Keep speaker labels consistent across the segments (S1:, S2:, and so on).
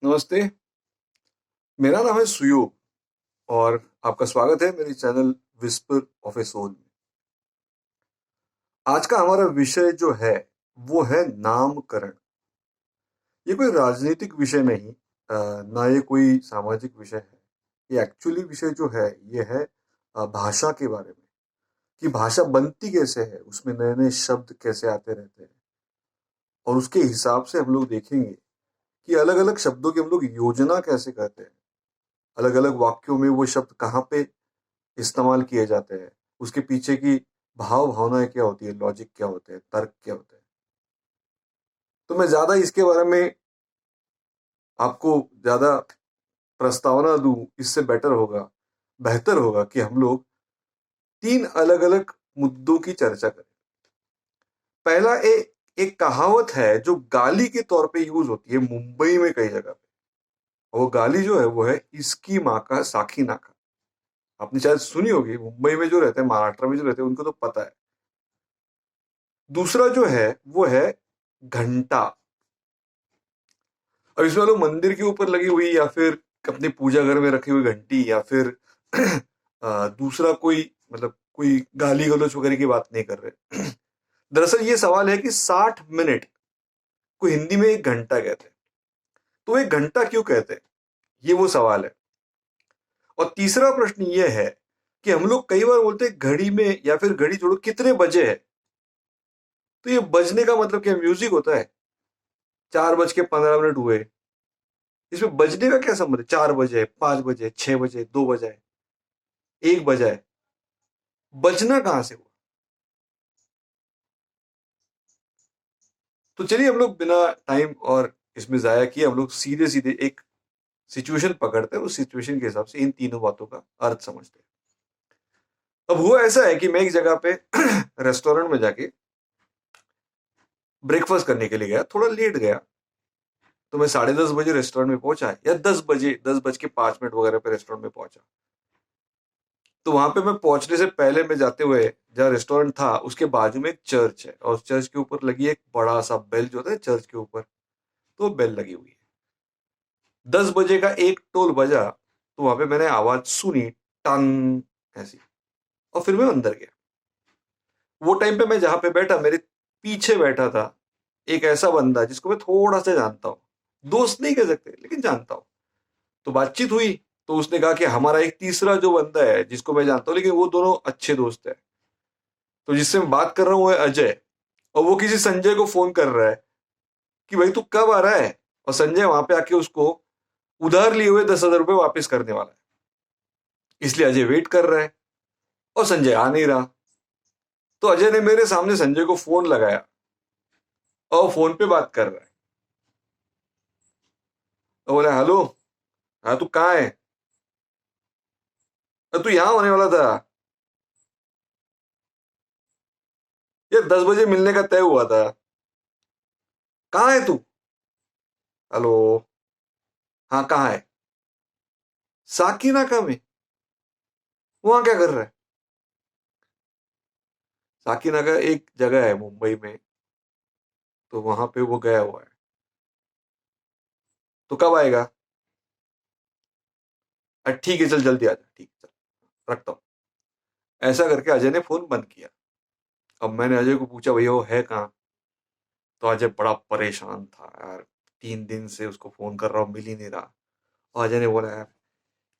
S1: नमस्ते। मेरा नाम है सुयोग और आपका स्वागत है मेरे channel whisper of a soul में। आज का हमारा विषय जो है वो है नामकरण। ये कोई राजनीतिक विषय नहीं, ना ये कोई सामाजिक विषय है। ये एक्चुअली विषय जो है ये है भाषा के बारे में, कि भाषा बनती कैसे है, उसमें नए नए शब्द कैसे आते रहते हैं और उसके हिसाब से हम लोग देखेंगे कि अलग अलग शब्दों की हम लोग योजना कैसे करते हैं। अलग अलग वाक्यों में वो शब्द कहाँ पे इस्तेमाल किए जाते हैं, उसके पीछे की भाव भावनाएं क्या होती है, लॉजिक क्या होते हैं, तर्क क्या होते हैं। तो मैं ज्यादा इसके बारे में आपको ज्यादा प्रस्तावना दूं, इससे बेहतर होगा कि हम लोग तीन अलग अलग मुद्दों की चर्चा करें। पहला एक कहावत है जो गाली के तौर पे यूज होती है मुंबई में कई जगह पे। और वो गाली जो है वो है, इसकी माँ का साखी नाका। आपने शायद सुनी होगी, मुंबई में जो रहते हैं, महाराष्ट्र में जो रहते हैं, उनको तो पता है। दूसरा जो है वो है घंटा। अब इसमें लोग मंदिर के ऊपर लगी हुई या फिर अपने पूजा घर में रखी हुई घंटी या फिर दूसरा कोई, मतलब कोई गाली गलौज वगैरह की बात नहीं कर रहे। दरअसल ये सवाल है कि 60 मिनट को हिंदी में एक घंटा कहते हैं, तो एक घंटा क्यों कहते हैं, ये वो सवाल है। और तीसरा प्रश्न ये है कि हम लोग कई बार बोलते हैं घड़ी में, या फिर घड़ी छोड़ो कितने बजे है, तो ये बजने का मतलब क्या म्यूजिक होता है? 4:15 हुए, इसमें बजने का क्या संबंध है? 4 बजे, 5 बजे, 6 बजे, 2 बजे, 1 बजा है, बजना कहां से हुआ? तो चलिए हम लोग बिना टाइम और इसमें जाया किए हम लोग सीधे सीधे एक सिचुएशन पकड़ते हैं, उस सिचुएशन के हिसाब से इन तीनों बातों का अर्थ समझते हैं। अब हुआ ऐसा है कि मैं एक जगह पे रेस्टोरेंट में जाके ब्रेकफास्ट करने के लिए गया, थोड़ा लेट गया। तो मैं 10:30 बजे रेस्टोरेंट में पहुंचा, या 10 बजे, 10:05 वगैरह पे रेस्टोरेंट में पहुंचा। तो वहां पे मैं पहुंचने से पहले, मैं जाते हुए जहाँ रेस्टोरेंट था उसके बाजू में एक चर्च है, और उस चर्च के ऊपर लगी है एक बड़ा सा बेल जो होता है चर्च के ऊपर, तो बेल लगी हुई है। 10 बजे का एक टोल बजा, तो वहां पे मैंने आवाज सुनी, टन ऐसी। और फिर मैं अंदर गया। वो टाइम पे मैं जहां पे बैठा, मेरे पीछे बैठा था एक ऐसा बंदा जिसको मैं थोड़ा सा जानता हूँ। दोस्त नहीं कह सकते लेकिन जानता हूँ। तो बातचीत हुई, तो उसने कहा कि हमारा एक तीसरा जो बंदा है जिसको मैं जानता हूँ, लेकिन वो दोनों अच्छे दोस्त है। तो जिससे मैं बात कर रहा हूँ वो है अजय, और वो किसी संजय को फोन कर रहा है कि भाई तू कब आ रहा है। और संजय वहां पे आके उसको उधार लिए हुए 10,000 रुपये वापस करने वाला है, इसलिए अजय वेट कर रहा है और संजय आ नहीं रहा। तो अजय ने मेरे सामने संजय को फोन लगाया और फोन पे बात कर रहा है। तो बोला हेलो, हाँ तू कहाँ है? तू यहां होने वाला था, ये 10 बजे मिलने का तय हुआ था। कहाँ है तू? हेलो, हाँ कहाँ है? साकीनाका में। वहां क्या कर रहा है? साकीनाका एक जगह है मुंबई में, तो वहां पे वो गया हुआ है। तो कब आएगा? ठीक है चल जल्दी आ जा, ठीक है चल रखता हूँ। ऐसा करके अजय ने फोन बंद किया। अब मैंने अजय को पूछा भैया वो है कहाँ? तो अजय बड़ा परेशान था यार, 3 दिन से उसको फोन कर रहा हूँ, मिल ही नहीं रहा। और अजय ने बोला यार,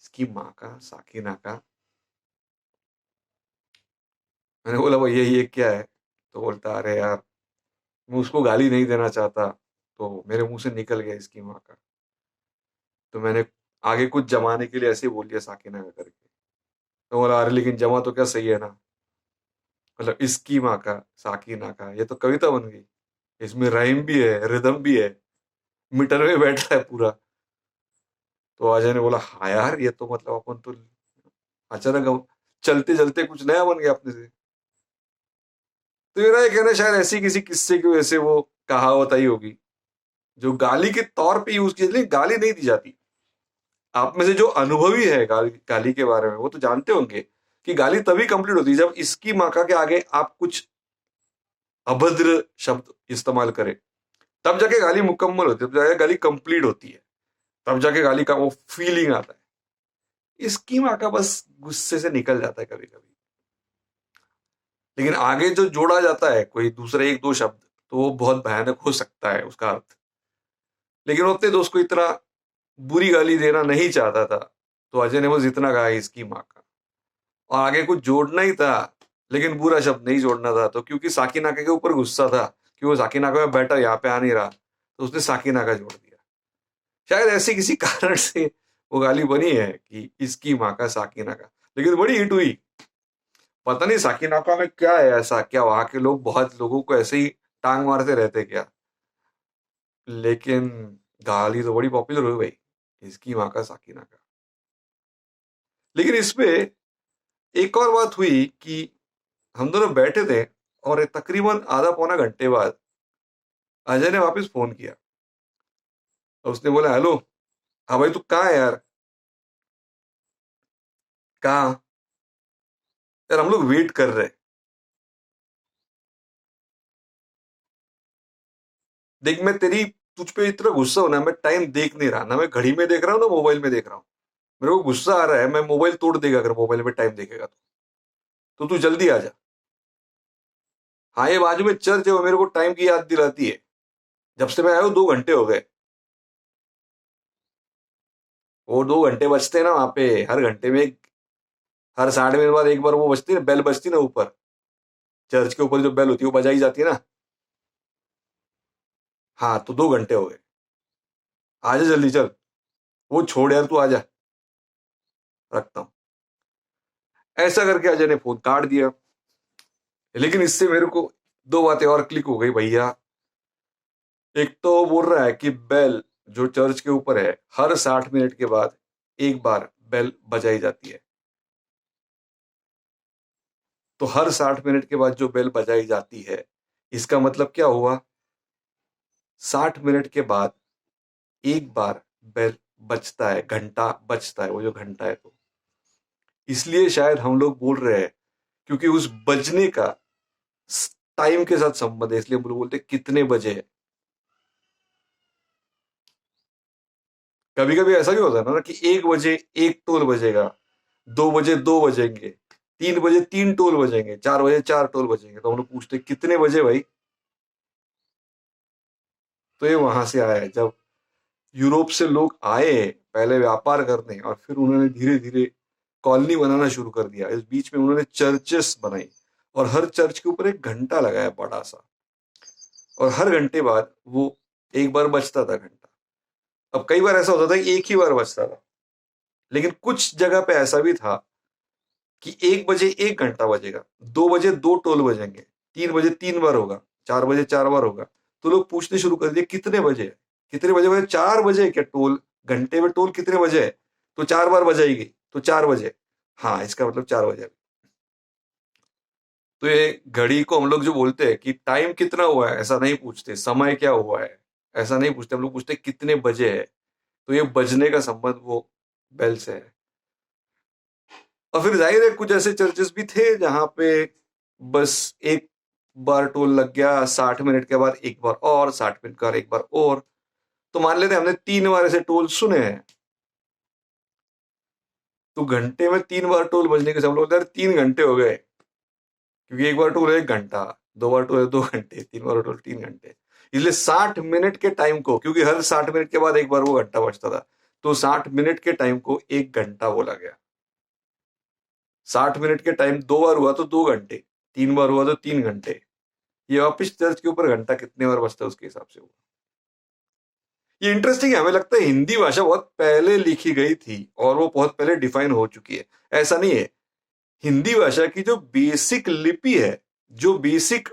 S1: इसकी माँ का साकीनाका। मैंने बोला भैया ये क्या है? तो बोलता अरे यार, मैं उसको गाली नहीं देना चाहता, तो मेरे मुंह से निकल गया इसकी माँ का। तो मैंने आगे कुछ जमाने के लिए ऐसे ही बोल दिया साकिना का करके। तो बोला अरे लेकिन जमा तो क्या सही है ना, मतलब इसकी माँ का साकिना का, ये तो कविता बन गई, इसमें राइम भी है, रिदम भी है, मीटर में बैठा है पूरा। तो अजय ने बोला हाँ यार, ये तो मतलब अपन तो अचानक चलते चलते कुछ नया बन गया अपने से। तो मेरा ये कहना है, शायद ऐसी किसी किस्से की वजह से वो कहावत आई होगी जो गाली के तौर पे यूज की, लेकिन गाली नहीं दी जाती। आप में से जो अनुभवी है गाली के बारे में, वो तो जानते होंगे कि गाली तभी कंप्लीट होती है जब इसकी माका के आगे आप कुछ अभद्र शब्द इस्तेमाल करें, तब जाके गाली मुकम्मल होती है, तब जाके गाली कंप्लीट होती है। तब जाके गाली का वो फीलिंग आता है। इसकी माँ का बस गुस्से से निकल जाता है कभी कभी। लेकिन आगे जो जोड़ा जाता है कोई दूसरे एक दो शब्द, तो वो बहुत भयानक हो सकता है उसका अर्थ। लेकिन वो अपने दोस्त को इतना बुरी गाली देना नहीं चाहता था, तो अजय ने बस इतना कहा इसकी माँ का, और आगे कुछ जोड़ना ही था लेकिन बुरा शब्द नहीं जोड़ना था। तो क्योंकि साकिनाका के ऊपर गुस्सा था कि वो साकिनाका में बैठा यहाँ पे आ नहीं रहा, तो उसने साकिनाका जोड़ दिया। शायद ऐसे किसी कारण से वो गाली बनी है कि इसकी माँ का साकिनाका, लेकिन बड़ी हिट हुई। पता नहीं साकिनाका में क्या है ऐसा, क्या वहां के लोग बहुत लोगों को ऐसे ही टांग मारते रहते क्या, लेकिन गाली तो बड़ी पॉपुलर हुई भाई, इसकी माँ का साकिनाका। लेकिन इसमें एक और बात हुई कि हम दोनों बैठे थे और तकरीबन आधा पौना घंटे बाद अजय ने वापस फोन किया और उसने बोला हेलो, हाँ भाई तू कहाँ है यार, कहाँ यार, हम लोग वेट कर रहे हैं। देख मैं तेरी तुझ पे इतना गुस्सा होना, मैं टाइम देख नहीं रहा ना, मैं घड़ी में देख रहा हूँ ना मोबाइल में देख रहा हूँ। मेरे को गुस्सा आ रहा है, मैं मोबाइल तोड़ देगा अगर मोबाइल में टाइम देखेगा तो तू जल्दी आ जा। हाँ ये बाजू में चर्च है, वो मेरे को टाइम की याद दिलाती है। जब से मैं आया हूँ 2 घंटे हो गए। वो 2 घंटे बजते हैं ना वहां पे, हर घंटे में हर 60 मिनट बाद एक बार वो बजती है ना, बेल बजती है ना ऊपर, चर्च के ऊपर जो बेल होती है वो बजाई जाती है ना। हाँ तो 2 घंटे हो गए, आजा जल्दी चल। वो छोड़ यार तू आजा, रखता हूँ। ऐसा करके अजय ने फोन काट दिया। लेकिन इससे मेरे को दो बातें और क्लिक हो गई भैया। एक तो वो बोल रहा है कि बेल जो चर्च के ऊपर है हर 60 मिनट के बाद एक बार बेल बजाई जाती है। तो हर 60 मिनट के बाद जो बेल बजाई जाती है, इसका मतलब क्या हुआ, 60 मिनट के बाद एक बार बेल बजता है, घंटा बजता है, वो जो घंटा है। तो इसलिए शायद हम लोग बोल रहे हैं, क्योंकि उस बजने का टाइम के साथ संबंध है, इसलिए हम लोग बोलते हैं कितने बजे है। कभी कभी ऐसा भी होता है ना कि 1 बजे एक टोल बजेगा, 2 बजे 2 बजेंगे, 3 बजे 3 टोल बजेंगे, 4 बजे 4 टोल बजेंगे। तो हम लोग पूछते कितने बजे भाई। तो ये वहां से आया है, जब यूरोप से लोग आए पहले व्यापार करने, और फिर उन्होंने धीरे धीरे कॉलोनी बनाना शुरू कर दिया। इस बीच में उन्होंने चर्चेस बनाई और हर चर्च के ऊपर एक घंटा लगाया बड़ा सा, और हर घंटे बाद वो एक बार बजता था घंटा। अब कई बार ऐसा होता था कि एक ही बार बजता था, लेकिन कुछ जगह पे ऐसा भी था कि 1 बजे 1 घंटा बजेगा, 2 बजे 2 टोल बजेंगे, 3 बजे 3 बार होगा, 4 बजे 4 बार होगा। तो लोग पूछने शुरू कर दिए कितने बजे है, कितने बजे बजे 4 बजे क्या टोल, घंटे में टोल कितने बजे है, तो 4 बार बजाएगी तो 4 बजे। हाँ इसका मतलब 4 बजे। तो ये घड़ी को हम लोग जो बोलते हैं कि टाइम कितना हुआ है, ऐसा नहीं पूछते, समय क्या हुआ है ऐसा नहीं पूछते, हम लोग पूछते कितने बजे है। तो ये बजने का संबंध वो बेल से है। और फिर जाहिर है कुछ ऐसे चर्चेस भी थे जहां पे बस एक बार टोल लग गया, 60 मिनट के बाद एक बार और, 60 मिनट का एक बार और। तो मान लेते हमने 3 बार ऐसे टोल सुने हैं, तो घंटे में 3 बार टोल बजने के से हम लोग 3 घंटे हो गए, क्योंकि एक बार टोल है 1 घंटा, 2 बार टोल है 2 घंटे, 3 बार टोल 3 घंटे। इसलिए 60 मिनट के टाइम को, क्योंकि हर 60 मिनट के बाद एक बार वो घंटा बजता था, तो 60 मिनट के टाइम को 1 घंटा बोला गया। 60 मिनट के टाइम 2 बार हुआ तो 2 घंटे, 3 बार हुआ तो 3 घंटे। ये वापिस चर्च के ऊपर घंटा कितने बार बजता है उसके हिसाब से हुआ। ये इंटरेस्टिंग है, हमें लगता है हिंदी भाषा बहुत पहले लिखी गई थी और वो बहुत पहले डिफाइन हो चुकी है। ऐसा नहीं है। हिंदी भाषा की जो बेसिक लिपि है, जो बेसिक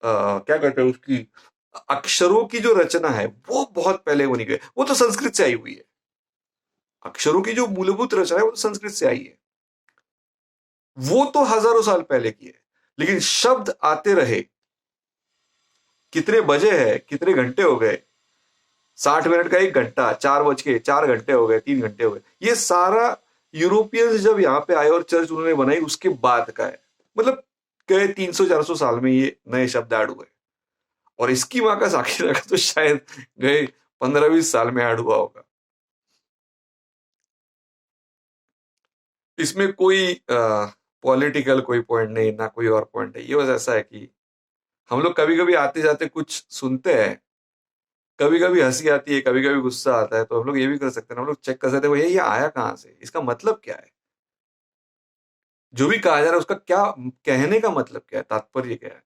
S1: क्या कहते हैं उसकी, अक्षरों की जो रचना है, वो बहुत पहले बनी गई। वो तो संस्कृत से आई हुई है। अक्षरों की जो मूलभूत रचना है वो तो संस्कृत से आई है, वो तो हजारों साल पहले की है। लेकिन शब्द आते रहे, कितने बजे है, कितने घंटे हो गए, 60 मिनट का 1 घंटा, 4 बज के 4 घंटे हो गए, 3 घंटे हो गए, ये सारा यूरोपियंस जब यहाँ पे आए और चर्च उन्होंने बनाई उसके बाद का है। मतलब गए 300-400 साल में ये नए शब्द ऐड हुए। और इसकी माँ का साक्षी का तो शायद गए 15-20 साल में ऐड हुआ होगा। इसमें कोई पॉलिटिकल कोई पॉइंट नहीं, ना कोई और पॉइंट है। ये बस ऐसा है कि हम लोग कभी कभी आते जाते कुछ सुनते हैं, कभी कभी हंसी आती है, कभी कभी गुस्सा आता है, तो हम लोग ये भी कर सकते हैं, हम लोग चेक कर सकते हैं भैया ये आया कहाँ से, इसका मतलब क्या है, जो भी कहा जा रहा है उसका क्या कहने का मतलब क्या है, तात्पर्य क्या है।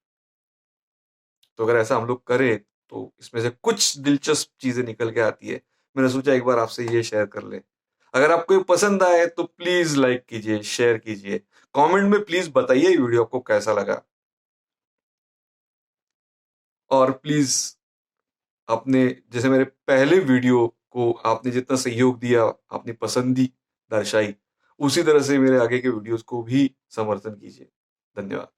S1: तो अगर ऐसा हम लोग करें तो इसमें से कुछ दिलचस्प चीजें निकल के आती है। मैंने सोचा एक बार आपसे ये शेयर कर ले। अगर आपको ये पसंद आए तो प्लीज लाइक कीजिए, शेयर कीजिए, कमेंट में प्लीज बताइए वीडियो आपको कैसा लगा, और प्लीज अपने, जैसे मेरे पहले वीडियो को आपने जितना सहयोग दिया, अपनी पसंदी दर्शाई, उसी तरह से मेरे आगे के वीडियोस को भी समर्थन कीजिए। धन्यवाद।